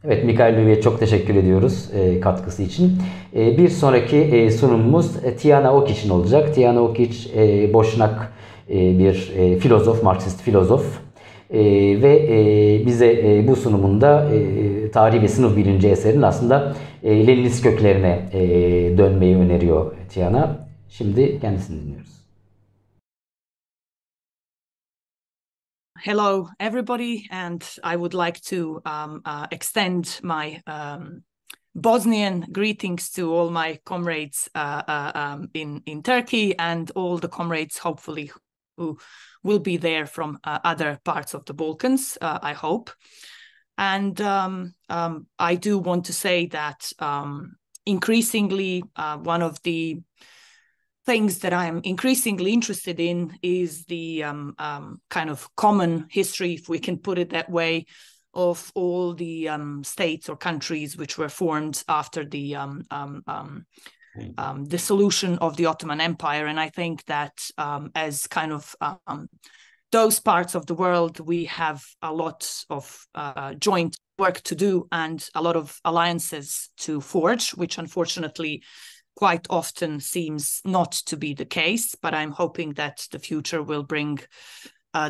Evet, Mikail Löw'e çok teşekkür ediyoruz katkısı için. Bir sonraki sunumumuz Tijana Okić'in olacak. Tijana Okić Boşnak bir filozof, Marksist filozof. Ve bize bu sunumunda tarih ve sınıf bilinci eserinin aslında Leninist köklerine dönmeyi öneriyor Tijana. Şimdi kendisini dinliyoruz. Hello, everybody, and I would like to extend my Bosnian greetings to all my comrades in Turkey and all the comrades, hopefully, who will be there from other parts of the Balkans, I hope. And I do want to say that increasingly, one of the things that I'm increasingly interested in is the kind of common history, if we can put it that way, of all the states or countries which were formed after the dissolution of the Ottoman Empire. And I think that as kind of those parts of the world, we have a lot of joint work to do and a lot of alliances to forge, which unfortunately quite often seems not to be the case, but I'm hoping that the future will bring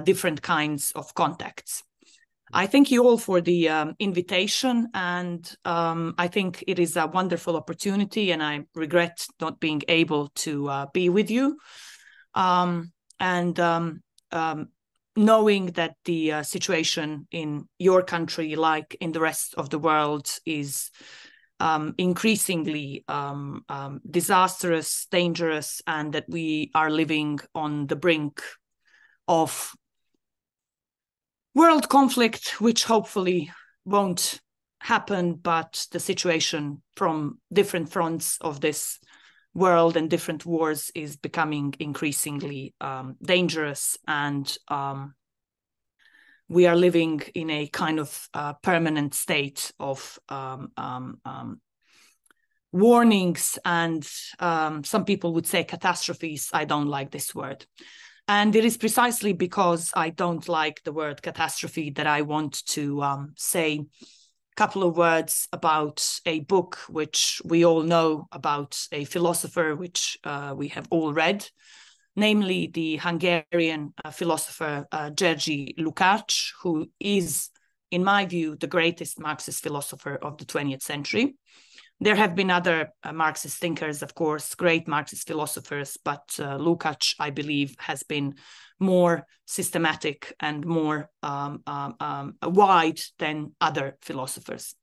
different kinds of contacts. I thank you all for the invitation, and I think it is a wonderful opportunity, and I regret not being able to be with you. Knowing that the situation in your country, like in the rest of the world, is increasingly disastrous, dangerous, and that we are living on the brink of world conflict, which hopefully won't happen, but the situation from different fronts of this world and different wars is becoming increasingly dangerous, and we are living in a kind of permanent state of warnings and some people would say catastrophes. I don't like this word. And it is precisely because I don't like the word catastrophe that I want to say a couple of words about a book which we all know about, a philosopher which we have all read, namely the Hungarian philosopher Jerzy Lukacs, who is, in my view, the greatest Marxist philosopher of the 20th century. There have been other Marxist thinkers, of course, great Marxist philosophers, but Lukacs, I believe, has been more systematic and more wide than other philosophers.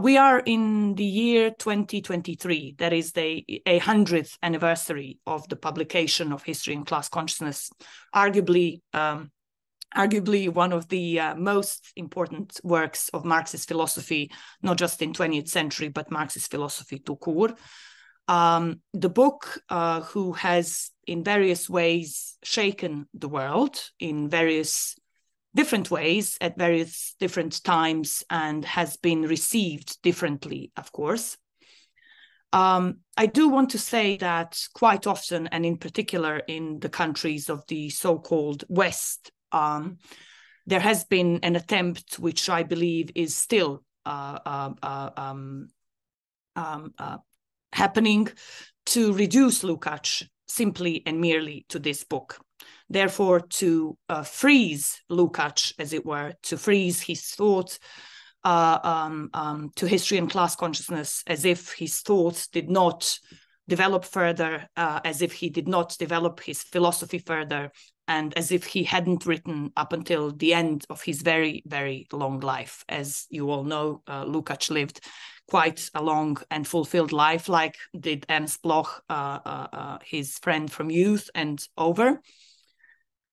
We are in the year 2023. That is the 100th anniversary of the publication of History and Class Consciousness, arguably one of the most important works of Marxist philosophy, not just in 20th century, but Marxist philosophy tout court. The book, who has in various ways shaken the world in various different ways at various different times and has been received differently, of course. I do want to say that quite often, and in particular in the countries of the so-called West, there has been an attempt, which I believe is still happening, to reduce Lukacs simply and merely to this book. Therefore, to freeze Lukacs, as it were, to freeze his thought to history and class consciousness, as if his thoughts did not develop further, as if he did not develop his philosophy further, and as if he hadn't written up until the end of his very, very long life. As you all know, Lukacs lived quite a long and fulfilled life, like did Ernst Bloch, his friend from youth and over.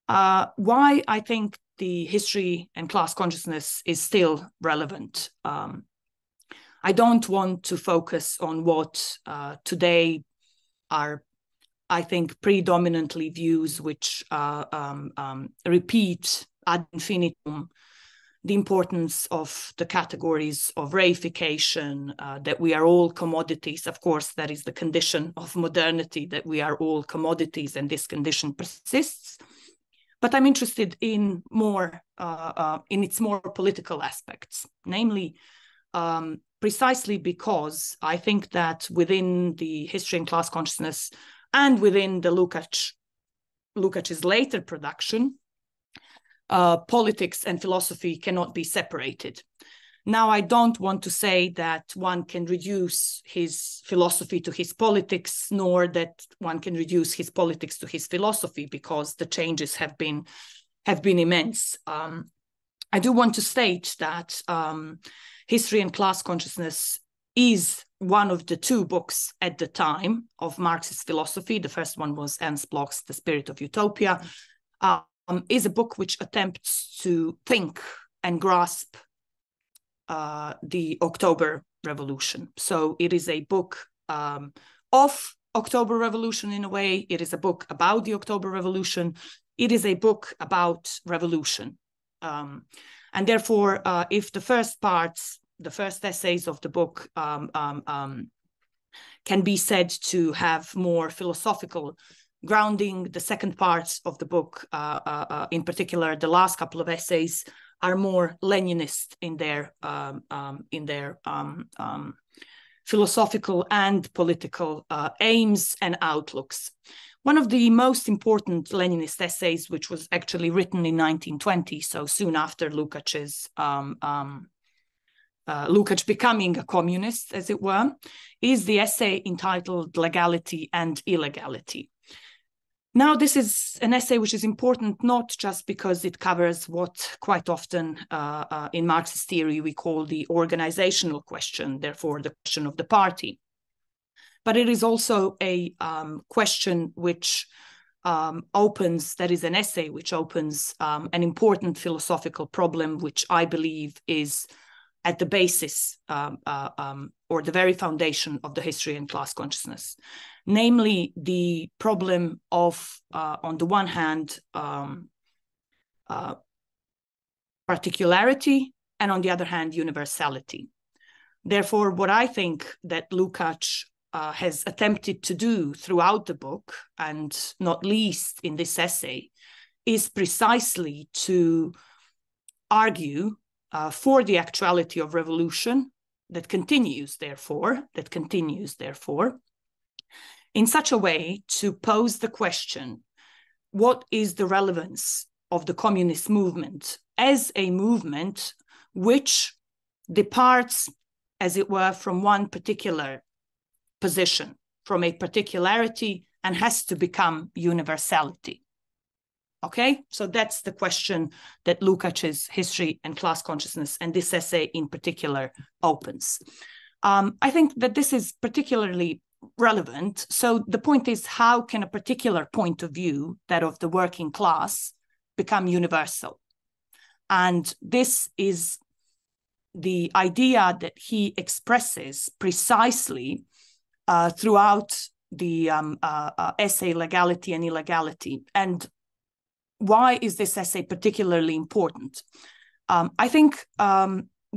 Why I think the history and class consciousness is still relevant. I don't want to focus on what today are, I think, predominantly views which repeat ad infinitum the importance of the categories of reification, that we are all commodities. Of course, that is the condition of modernity, that we are all commodities, and this condition persists. But I'm interested in more, in its more political aspects, namely precisely because I think that within the history and class consciousness and within the Lukacs's later production, politics and philosophy cannot be separated. Now, I don't want to say that one can reduce his philosophy to his politics, nor that one can reduce his politics to his philosophy, because the changes have been immense. I do want to state that History and Class Consciousness is one of the two books at the time of Marxist philosophy. The first one was Ernst Bloch's The Spirit of Utopia, is a book which attempts to think and grasp the October Revolution. So it is a book of October Revolution in a way. It is a book about the October Revolution. It is a book about revolution. And therefore, if the first parts, the first essays of the book can be said to have more philosophical grounding, the second parts of the book, in particular, the last couple of essays, are more Leninist in their philosophical and political aims and outlooks. One of the most important Leninist essays, which was actually written in 1920, so soon after Lukacs becoming a communist, as it were, is the essay entitled Legality and Illegality. Now, this is an essay which is important not just because it covers what quite often in Marxist theory we call the organizational question, therefore the question of the party, but it is also a question which opens, that is an essay which opens an important philosophical problem, which I believe is at the basis or the very foundation of the history and class consciousness. Namely, the problem of, on the one hand, particularity, and on the other hand, universality. Therefore, what I think that Lukacs has attempted to do throughout the book, and not least in this essay, is precisely to argue for the actuality of revolution that continues, therefore, in such a way to pose the question, what is the relevance of the communist movement as a movement which departs, as it were, from one particular position, from a particularity, and has to become universality? Okay, so that's the question that Lukacs's History and Class Consciousness, and this essay in particular, opens. I think that this is particularly relevant. So the point is, how can a particular point of view, that of the working class, become universal? And this is the idea that he expresses precisely throughout the essay Legality and Illegality. And why is this essay particularly important? I think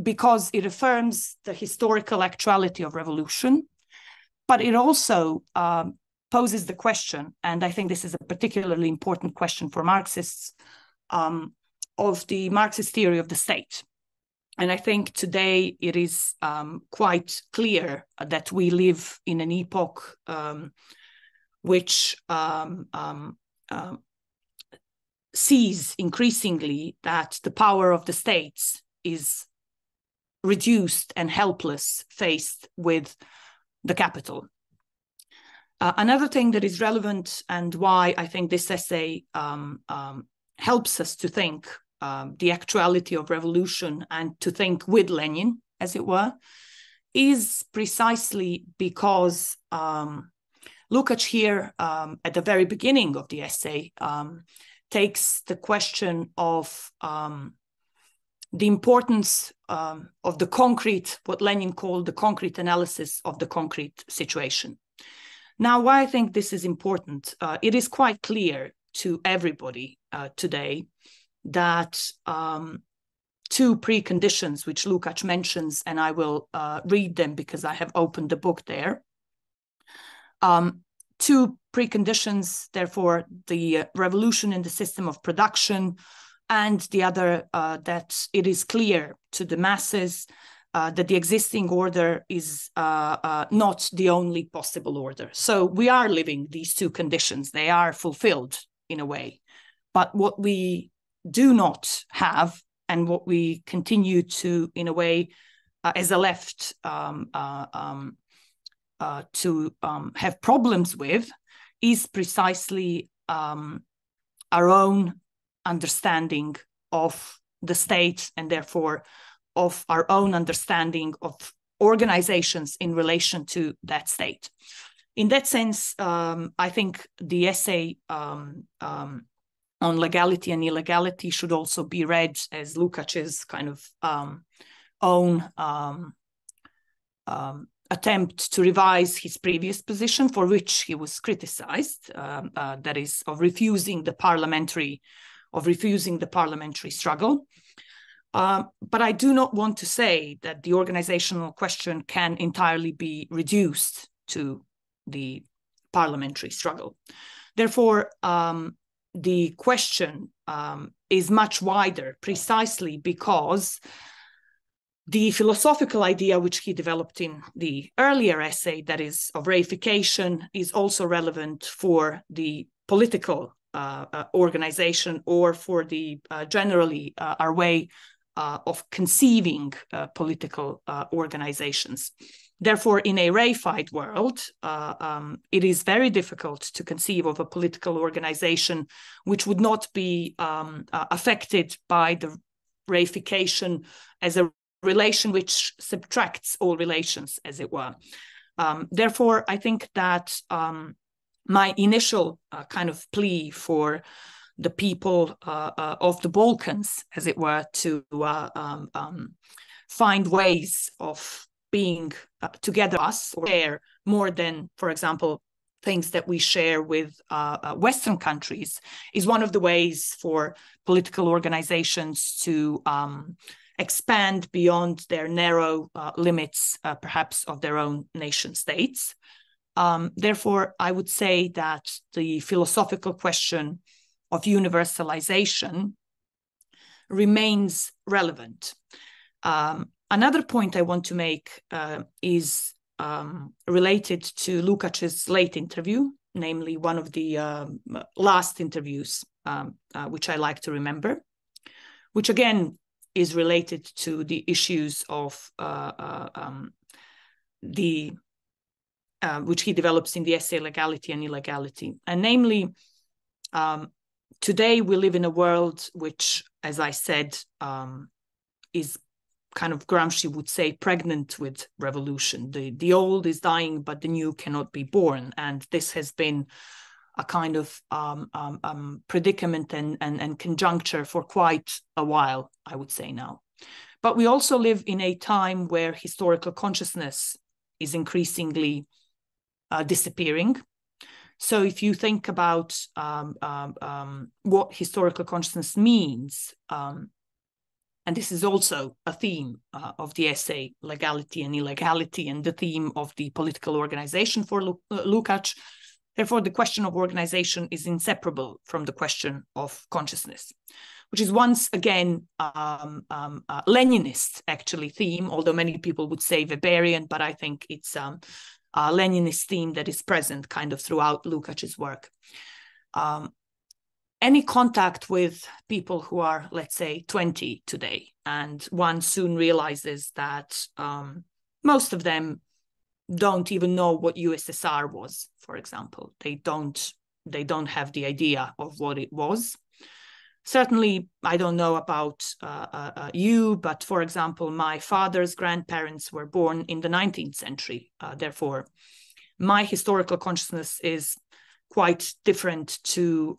because it affirms the historical actuality of revolution, but it also poses the question, and I think this is a particularly important question for Marxists, of the Marxist theory of the state. And I think today it is quite clear that we live in an epoch which sees increasingly that the power of the states is reduced and helpless faced with the capital. Another thing that is relevant, and why I think this essay helps us to think the actuality of revolution and to think with Lenin, as it were, is precisely because Lukacs here, at the very beginning of the essay, takes the question of the importance of the concrete, what Lenin called the concrete analysis of the concrete situation. Now, why I think this is important, it is quite clear to everybody today that two preconditions which Lukacs mentions, and I will read them because I have opened the book there. Two preconditions, therefore, the revolution in the system of production, and the other, that it is clear to the masses that the existing order is not the only possible order. So we are living these two conditions. They are fulfilled in a way. But what we do not have, and what we continue to, in a way, as a left, to have problems with, is precisely our own understanding of the state, and therefore of our own understanding of organizations in relation to that state. In that sense, I think the essay on legality and illegality should also be read as Lukacs's kind of own attempt to revise his previous position, for which he was criticized, that is, of refusing the parliamentary struggle. But I do not want to say that the organizational question can entirely be reduced to the parliamentary struggle. Therefore, the question is much wider, precisely because the philosophical idea which he developed in the earlier essay, that is of reification, is also relevant for the political organization, or for the generally our way of conceiving political organizations. Therefore, in a reified world, it is very difficult to conceive of a political organization which would not be affected by the reification as a relation which subtracts all relations, as it were. Therefore, I think that my initial kind of plea for the people of the Balkans, as it were, to find ways of being together, us, or share more than, for example, things that we share with Western countries, is one of the ways for political organizations to expand beyond their narrow limits, perhaps of their own nation states. Therefore, I would say that the philosophical question of universalization remains relevant. Another point I want to make is related to Lukacs's late interview, namely one of the last interviews, which I like to remember, which again is related to the issues of which he develops in the essay Legality and Illegality. And namely, today we live in a world which, as I said, is kind of, Gramsci would say, pregnant with revolution. The old is dying, but the new cannot be born. And this has been a kind of predicament and conjuncture for quite a while, I would say now. But we also live in a time where historical consciousness is increasingly disappearing. So if you think about what historical consciousness means, and this is also a theme of the essay Legality and Illegality, and the theme of the political organization for Lukacs. Therefore, the question of organization is inseparable from the question of consciousness, which is once again Leninist actually theme, although many people would say Weberian, but I think it's a Leninist theme that is present kind of throughout Lukacs's work. Any contact with people who are, let's say, 20 today, and one soon realizes that most of them don't even know what USSR was, for example. They don't have the idea of what it was. Certainly, I don't know about you, but for example, my father's grandparents were born in the 19th century. Therefore, my historical consciousness is quite different to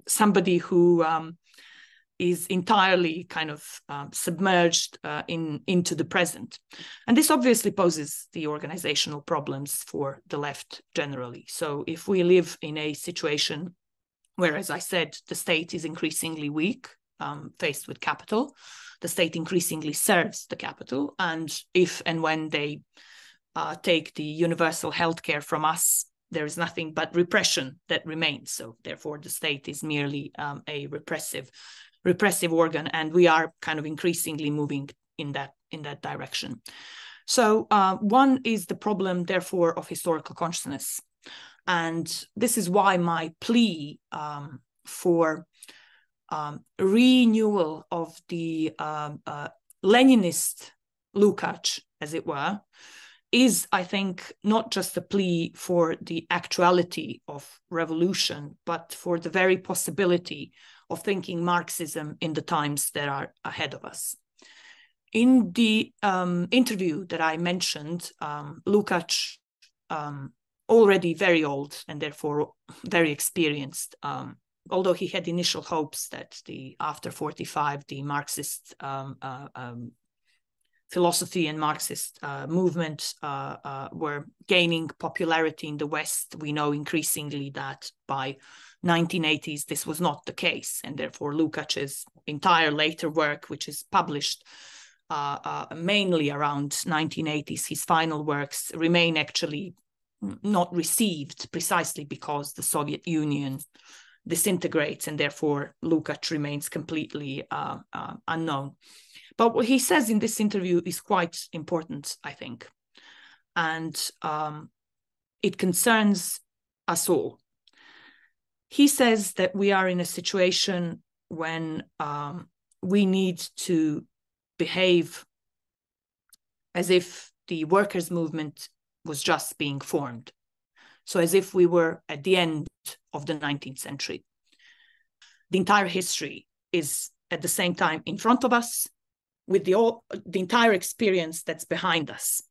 somebody who is entirely kind of submerged into the present. And this obviously poses the organizational problems for the left generally. So if we live in a situation where, as I said, the state is increasingly weak, faced with capital, the state increasingly serves the capital, and if and when they take the universal healthcare from us, there is nothing but repression that remains. So therefore, the state is merely a repressive organ, and we are kind of increasingly moving in that direction. So one is the problem, therefore, of historical consciousness. And this is why my plea for renewal of the Leninist Lukacs, as it were, is, I think, not just a plea for the actuality of revolution, but for the very possibility of thinking Marxism in the times that are ahead of us. In the interview that I mentioned, Lukacs, already very old and therefore very experienced, although he had initial hopes that after 45, the Marxist philosophy and Marxist movement were gaining popularity in the West. We know increasingly that by 1980s, this was not the case. And therefore, Lukacs' entire later work, which is published mainly around 1980s, his final works remain actually not received precisely because the Soviet Union disintegrates, and therefore Lukacs remains completely unknown. But what he says in this interview is quite important, I think, and it concerns us all. He says that we are in a situation when we need to behave as if the workers' movement was just being formed. So as if we were at the end of the 19th century. The entire history is at the same time in front of us, with the entire experience that's behind us.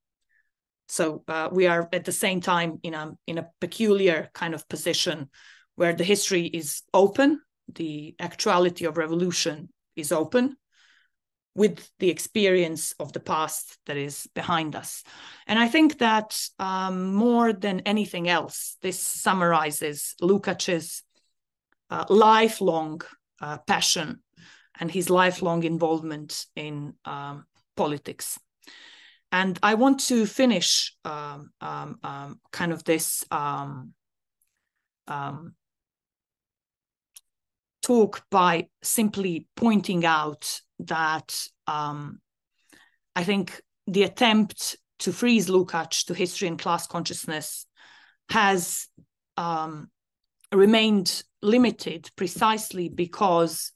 So we are at the same time in a peculiar kind of position where the history is open, the actuality of revolution is open, with the experience of the past that is behind us. And I think that more than anything else, this summarizes Lukacs' lifelong passion and his lifelong involvement in politics. And I want to finish kind of this talk by simply pointing out that I think the attempt to freeze Lukacs to history and class consciousness has remained limited precisely because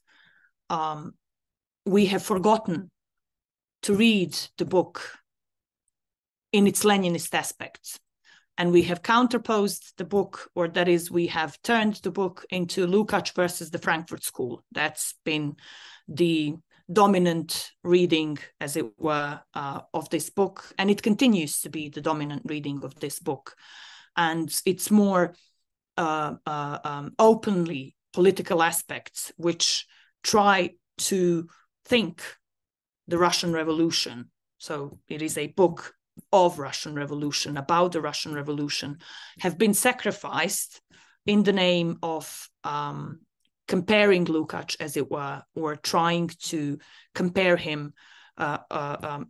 we have forgotten to read the book in its Leninist aspects. And we have counterposed the book, or that is, we have turned the book into Lukacs versus the Frankfurt School. That's been the dominant reading, as it were, of this book. And it continues to be the dominant reading of this book. And it's more openly political aspects which try to think the Russian Revolution. So it is a book of Russian Revolution, about the Russian Revolution, have been sacrificed in the name of comparing Lukacs, as it were, or trying to compare him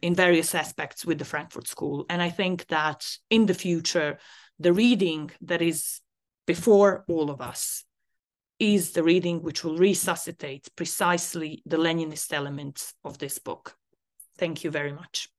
in various aspects with the Frankfurt School. And I think that in the future, the reading that is before all of us is the reading which will resuscitate precisely the Leninist elements of this book. Thank you very much.